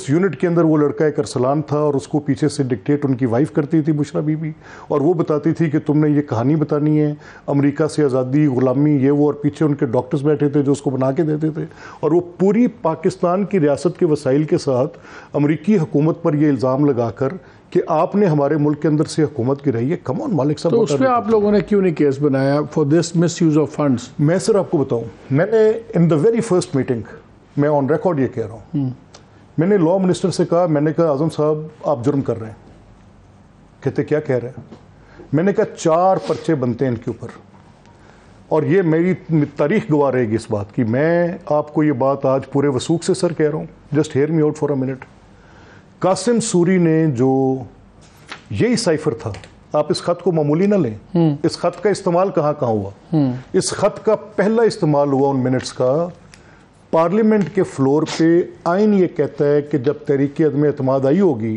Unit के अंदर वो लड़का एक अरसलान था और उसको पीछे से डिक्टेट उनकी वाइफ करती थी बुशरा बीबी, और वो बताती थी कि तुमने ये कहानी बतानी है, अमेरिका से आज़ादी, ग़ुलामी, ये वो, और पीछे उनके डॉक्टर्स बैठे थे जो उसको बना के देते थे, और वो पूरी पाकिस्तान की रियासत के वसाइल के साथ अमरीकी हुकूमत पर ये इल्ज़ाम लगाकर कि आपने हमारे मुल्क के अंदर से हुकूमत गिराई है। कम ऑन मालिक साहब, तो उसमें आप लोगों ने क्यों नहीं केस बनाया for this miss use of funds? मैं सर आपको बताऊं, मैंने in the very first meeting, मैं ऑन रिकॉर्ड ये कह रहा हूँ, मैंने लॉ मिनिस्टर से कहा, मैंने कहा आज़म साहब आप जुर्म कर रहे हैं। कहते क्या कह रहे हैं? मैंने कहा 4 पर्चे बनते हैं इनके ऊपर, और ये मेरी तारीख गवाह रहेगी इस बात की। मैं आपको ये बात आज पूरे वसूख से सर कह रहा हूँ, just hear me out for a minute. Qasim Suri ने जो यही साइफर था, आप इस खत को मामूली ना लें, इस खत का इस्तेमाल कहाँ हुआ? इस खत का पहला इस्तेमाल हुआ उन मिनट्स का पार्लियामेंट के फ्लोर पे। आइन ये कहता है कि जब तहरीक अदम एतमाद आई होगी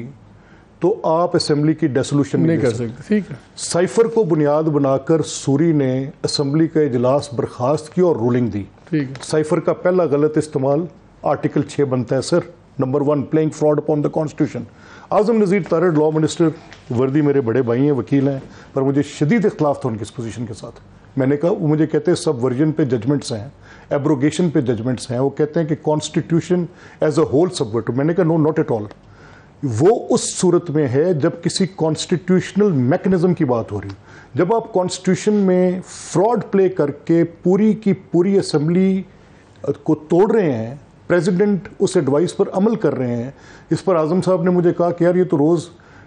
तो आप असेंबली की डेसोल्यूशन नहीं कर सकते। ठीक है। साइफर को बुनियाद बनाकर सूरी ने असेंबली का इजलास बर्खास्त की और रूलिंग दी। ठीक है। साइफर का पहला गलत इस्तेमाल आर्टिकल 6 बनता है sir, number 1 playing fraud upon the constitution. Azam Nazeer Tarar law minister, वर्दी मेरे बड़े भाई हैं, वकील हैं, पर मुझे शदीद इख्तलाफ था उनकी इस पोजीशन के साथ। मैंने कहा, वो मुझे कहते हैं सब वर्जन पे जजमेंट्स हैं, एब्रोगेशन पे जजमेंट्स हैं, वो कहते हैं कि constitution as a whole subvert. मैंने कहा नो, नॉट एट ऑल। वो उस सूरत में है जब किसी कॉन्स्टिट्यूशनल मैकेनिज्म की बात हो रही, जब आप कॉन्स्टिट्यूशन में फ्रॉड प्ले करके पूरी की पूरी असेंबली को तोड़ रहे हैं, प्रेसिडेंट उस एडवाइस पर अमल कर रहे हैं। इस पर आज़म साहब ने मुझे कहा कि यार ये तो रोज़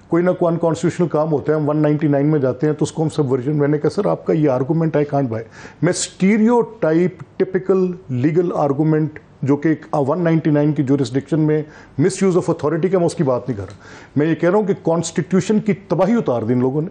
कोई ना कोई अनकॉन्स्टिट्यूशनल काम होता है, हम 199 में जाते हैं तो उसको हम सबवर्जन। मैंने कहा सर आपका ये आर्गूमेंट आई कांट बाय। मैं स्टीरियोटाइप टिपिकल लीगल आर्गूमेंट जो कि 199 की जुरिस्डिक्शन में मिस यूज़ ऑफ अथॉरिटी का, मैं उसकी बात नहीं कर रहा। मैं ये कह रहा हूँ कि कॉन्स्टिट्यूशन की तबाही उतार दी इन लोगों ने।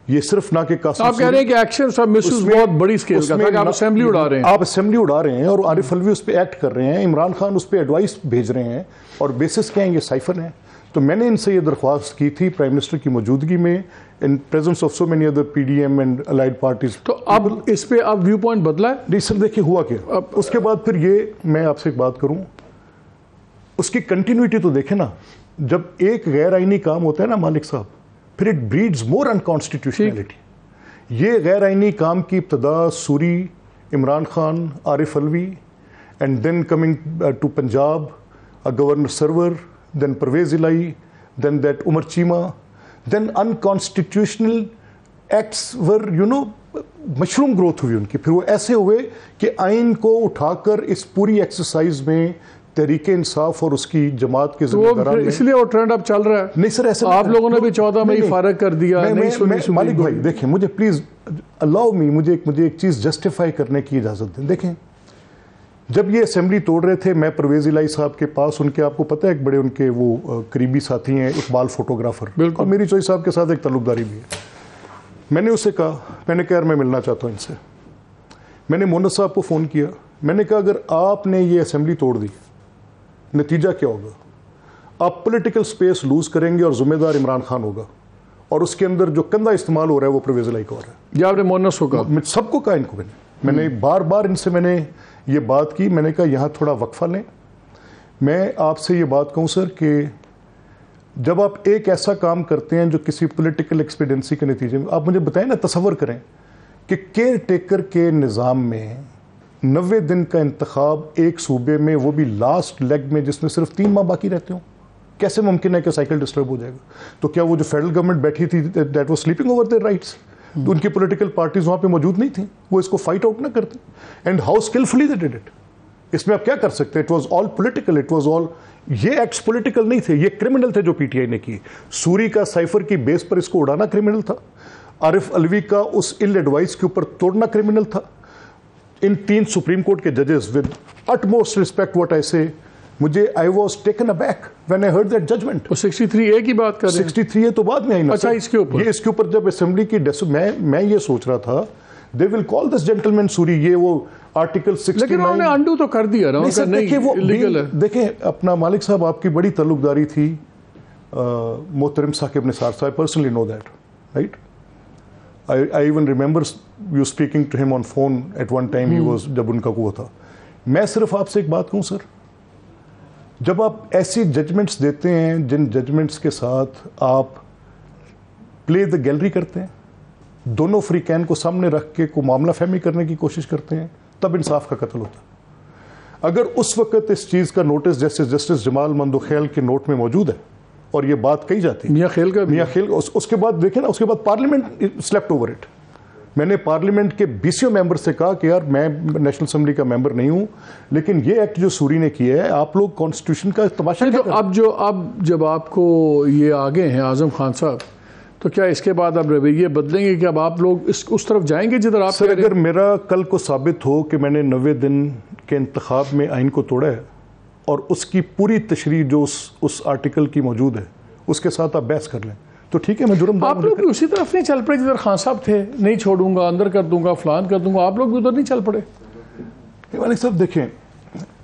ये सिर्फ ना कि आप कह रहे हैं कि एक्शन सब मिसयूज बहुत बड़ी स्केल का था कि आप असेंबली उड़ा रहे हैं, आप असेंबली उड़ा रहे हैं, और आरिफ अलवी उस पर एक्ट कर रहे हैं, इमरान खान उस पर एडवाइस भेज रहे हैं, और बेसिस क्या है? ये साइफर है। तो मैंने इनसे ये दरख्वास्त की थी प्राइम मिनिस्टर की मौजूदगी में, in presence of so many other PDM and allied parties. तो अब इस पे अब व्यू पॉइंट बदला है? नहीं सर, देखिए हुआ क्या उसके बाद फिर ये, मैं आपसे एक बात करूं, उसकी कंटिन्यूटी तो देखें ना। जब एक गैर आईनी काम होता है ना मालिक साहब, फिर इट ब्रीड्स मोर अनकॉन्स्टिट्यूशनैलिटी। ये गैर आईनी काम की इब्तदा Suri, Imran Khan, Arif Alvi, and then coming to Punjab, governor Sarwar, then Pervez Ilahi, then that Umar Chima, then unconstitutional acts were, mushroom growth हुई उनकी। फिर वो ऐसे हुए कि आइन को उठाकर इस पूरी एक्सरसाइज में तहरीक इंसाफ और उसकी जमात के ज़िम्मेदारान ने, इसलिए वो ट्रेंड अब चल रहा है। नहीं सर, ऐसा आप लोगों ने भी 14 मई फारग कर दिया। मालिक भाई देखें, मुझे प्लीज अलाउ मी, मुझे एक चीज़ जस्टिफाई करने की इजाज़त दें। देखें, जब ये असेंबली तोड़ रहे थे, मैं परवेज़ इलाही साहब के पास, उनके आपको पता है एक बड़े उनके वो करीबी साथी हैं, इकबाल फोटोग्राफर, और मेरी चोई साहब के साथ एक ताल्लुकदारी भी है। मैंने उससे कहा, मैंने कहा यार मैं मिलना चाहता हूँ इनसे। मैंने मोहम्मद साहब को फ़ोन किया, मैंने कहा अगर आपने ये असेंबली तोड़ दी, नतीजा क्या होगा? आप पॉलिटिकल स्पेस लूज़ करेंगे और ज़िम्मेदार इमरान खान होगा, और उसके अंदर जो कंधा इस्तेमाल हो रहा है वो परवेज़ इलाही का हो रहा है। या आपने मोहम्मद को कहा? सबको कहा इनको, मैंने बार बार इनसे मैंने ये बात की। मैंने कहा यहाँ थोड़ा वक्फा लें। मैं आपसे ये बात कहूँ सर कि जब आप एक ऐसा काम करते हैं जो किसी पॉलिटिकल एक्सपीडियंसी के नतीजे में, आप मुझे बताएं ना, तसव्वुर करें कि केयर टेकर के निज़ाम में 90 दिन का इंतखाब एक सूबे में, वो भी लास्ट लेग में जिसमें सिर्फ 3 माह बाकी रहते हो, कैसे मुमकिन है कि साइकिल डिस्टर्ब हो जाएगा? तो क्या वो जो फेडरल गवर्नमेंट बैठी थी, that was sleeping over their rights? तो उनकी पॉलिटिकल पार्टीज वहाँ पे मौजूद नहीं थी, वो इसको फाइट आउट ना करते। And how skilfully they did it. इसमें आप क्या कर सकते हैं? It was all political, it was all, ये एक्ट्स पॉलिटिकल नहीं थे, ये क्रिमिनल थे जो पीटीआई ने की। सूरी का साइफर की बेस पर इसको उड़ाना क्रिमिनल था, आरिफ अलवी का उस इल एडवाइस के ऊपर तोड़ना क्रिमिनल था। इन 3 सुप्रीम कोर्ट के जजेस, with utmost respect what I say, मुझे I was taken aback when I heard that judgment. 63A की बात कर रहे हैं? 63A तो बाद में आई ना। अच्छा, इसके ऊपर, ये इसके ऊपर जब असेंबली की मैं ये सोच रहा था they will call this gentleman Suri, ये वो आर्टिकल 69, लेकिन उन्होंने अंडू तो कर दिया ना, उनका नहीं वो इलीगल है। देखें अपना मालिक साहब, आपकी बड़ी ताल्लुकदारी थी मोहतरम Saqib Nisar sahab, personally know that, right? I even remember you speaking to him on phone at one time, he was, जब उनका वो था। मैं सिर्फ आपसे एक बात कहूँ सर, جب آپ ایسی ججمنٹس دیتے ہیں جن ججمنٹس کے ساتھ آپ پلے دا گیلری کرتے ہیں، دونوں فریقین کو سامنے رکھ کے کوئی معاملہ فہمی کرنے کی کوشش کرتے ہیں، تب انصاف کا قتل ہوتا ہے. اگر اس وقت اس چیز کا نوٹس جیسے جسٹس جمال مندوخیل کے نوٹ میں موجود ہے اور یہ بات کہی جاتی ہے میاں خیل اس کے بعد دیکھیں نا، اس کے بعد پارلیمنٹ سلیپٹ اوور اٹ. میں نے پارلیمنٹ کے 20 ممبر سے کہا کہ یار میں نیشنل اسمبلی کا ممبر نہیں ہوں، لیکن یہ ایکٹ جو سوری نے کیا ہے، آپ لوگ کانسٹیٹیوشن کا تماشا کیا اب جب آپ کو یہ آگے ہیں اعظم خان صاحب، تو کیا اس کے بعد اب رویے بدلیں گے کہ اب آپ لوگ اس طرف جائیں گے جدھر آپ؟ سر اگر میرا کل کو ثابت ہو کہ میں نے 90 دن کے انتخاب میں آئین کو توڑا ہے اور اس کی پوری تشریح جو اس آرٹیکل کی موجود ہے اس کے ساتھ آپ بحث کر لیں تو ٹھیک ہے، میں جرم آپ لوگ بھی اسی طرف نہیں چل پڑے جدھر خان صاحب تھے، نہیں چھوڑوں گا، اندر کر دوں گا، فلان کر دوں گا، آپ لوگ بھی ادھر نہیں چل پڑے؟ مالک صاحب دیکھیں،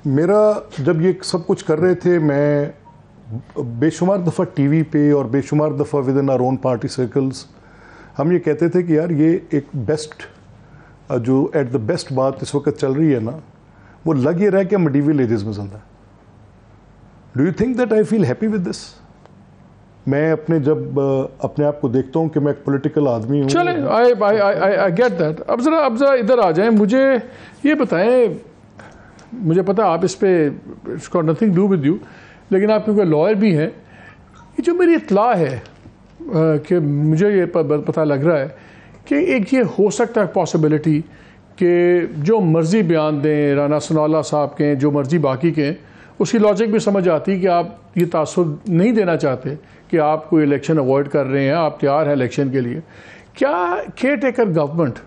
میرا جب یہ سب کچھ کر رہے تھے، میں بے شمار دفعہ ٹی وی پہ اور بے شمار دفعہ with in our own party circles ہم یہ کہتے تھے کہ یار یہ ایک بیسٹ جو ایٹ دا بیسٹ بات اس وقت چل رہی ہے نا، وہ لگ یہ رہا ہے کہ ہم میڈیول ایجز میں زندہ ہیں. Do you think that I feel happy with this? میں جب اپنے آپ کو دیکھتا ہوں کہ میں ایک پولیٹیکل آدمی ہوں. چلیں آئی گیٹ دیٹ. اب ذرا ادھر آ جائیں، مجھے یہ بتائیں، مجھے پتا آپ اس پہ it's got nothing do with you, لیکن آپ کیونکہ لائر بھی ہیں، یہ جو میری اطلاع ہے کہ مجھے یہ پتہ لگ رہا ہے کہ ایک یہ ہو سکتا ہے پاسبلٹی کہ جو مرضی بیان دیں رانا ثناء اللہ صاحب کے، جو مرضی باقی کے، اس کی لاجک بھی سمجھ آتی کہ آپ یہ تاثر نہیں دینا چاہتے کہ آپ کوئی الیکشن اوائڈ کر رہے ہیں، آپ تیار ہیں الیکشن کے لیے. کیا کیئر ٹیکر گورنمنٹ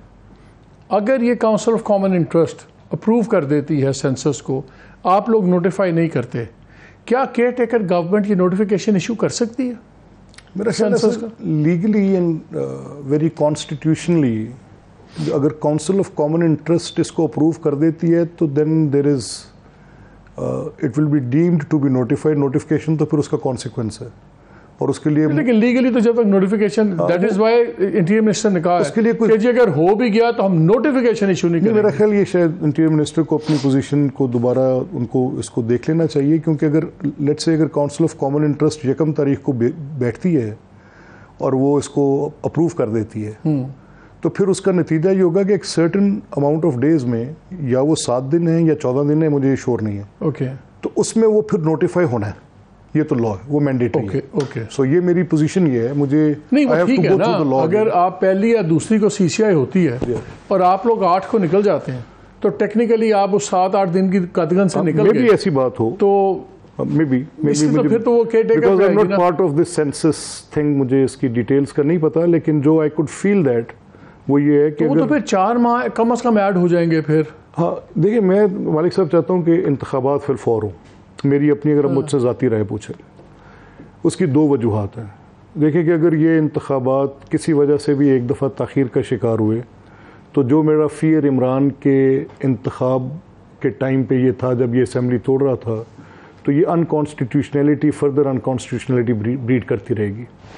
اگر یہ council of common interest approve کر دیتی ہے سینسس کو، آپ لوگ نوٹیفائی نہیں کرتے، کیا کیئر ٹیکر گورنمنٹ یہ نوٹیفیکیشن ایشو کر سکتی ہے؟ میرا خیال ہے لیگلی اینڈ ویری کانسٹیٹیوشنلی اگر کاؤنسل آف کامن انٹرسٹ اس کو اپروو کر دیتی ہے تو then there is it will be deemed to be notified. Notification تو پھر اس کا کانسیکوینس ہے اور اس کے لیے لیکن لیگلی تو جب تک notification, that is why interior minister نے کہا ہے کہ جی اگر ہو بھی گیا تو ہم نوٹیفیکیشن ایشو نہیں کریں گے. میرا خیال یہ شاید انٹیریئر منسٹر کو اپنی پوزیشن کو دوبارہ ان کو اس کو دیکھ لینا چاہیے، کیونکہ اگر لیٹ سے اگر کاؤنسل آف کامن انٹرسٹ 1 تاریخ کو بیٹھتی ہے اور وہ اس کو اپروو کر دیتی ہے تو پھر اس کا نتیجہ یہ ہوگا کہ ایک سرٹن اماؤنٹ آف ڈیز میں، یا وہ 7 دن ہیں یا 14 دن ہیں، مجھے شور نہیں ہے، اوکے، تو اس میں وہ پھر نوٹیفائی ہونا ہے. یہ تو لا ہے، وہ مینڈیٹری ہے. اوکے، سو یہ میری پوزیشن یہ ہے، مجھے نہیں وہ ٹھیک ہے نا. اگر آپ پہلی یا دوسری کو سی سی آئی ہوتی ہے اور آپ لوگ 8 کو نکل جاتے ہیں تو ٹیکنیکلی آپ اس 7-8 دن کی قدغن سے نکل گئے. بھی ایسی بات ہو تو پھر تو وہ because I am not part of this census thing, مجھے اس کی ڈیٹیلز کا نہیں پتا، لیکن جو آئی کوڈ فیل دیٹ وہ یہ ہے کہ وہ تو پھر 4 ماہ کم از کم ایڈ ہو جائیں گے. پھر ہاں دیکھیں، میں مالک صاحب چاہتا ہوں کہ انتخابات پھر فور ہوں. میری اپنی اگر مجھ سے ذاتی رائے پوچھیں، اس کی 2 وجوہات ہیں. دیکھیں کہ اگر یہ انتخابات کسی وجہ سے بھی ایک دفعہ تاخیر کا شکار ہوئے تو جو میرا فیئر عمران کے انتخاب کے ٹائم پہ یہ تھا جب یہ اسمبلی توڑ رہا تھا، تو یہ انکانسٹیٹیوشنلٹی فردر انکانسٹیٹیوشنلٹی بریڈ کرتی رہے گی.